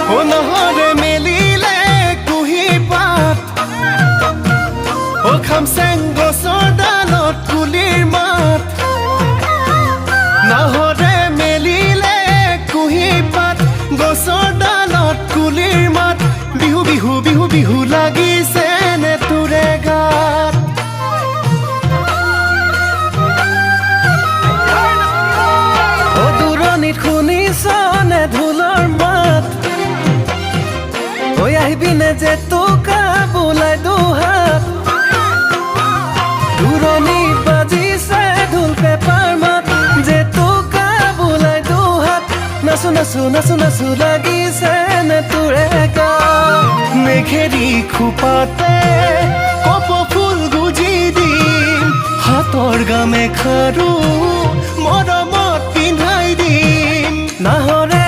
ও নহৰে মেলিলে কুহি পাত ও খামচেং গছৰ ডালত কুলিৰ মাত নহৰে মেলিলে কুহি পাত গছৰ ডালত কুলিৰ মাত বিহু বিহু বিহু বিহু লাগিছে নে তোৰে গাত ও দূৰণিত শুনিছনে ঢোলৰ মাত ঐ আহিবিনে যে তোকা বোলাই দুহাত দূৰণিত বাজিছে ঢোল পেপাৰ মাত যে তোকা বোলাই দুহাত নাচো নাচো নাচো নাচো লাগিছে নে তোৰে গাত মেঘেৰি খোপাতে কপৌ ফুল গুজি দিম হাতৰ গামেখাৰু মৰমত পিন্ধাই দিম নাহৰে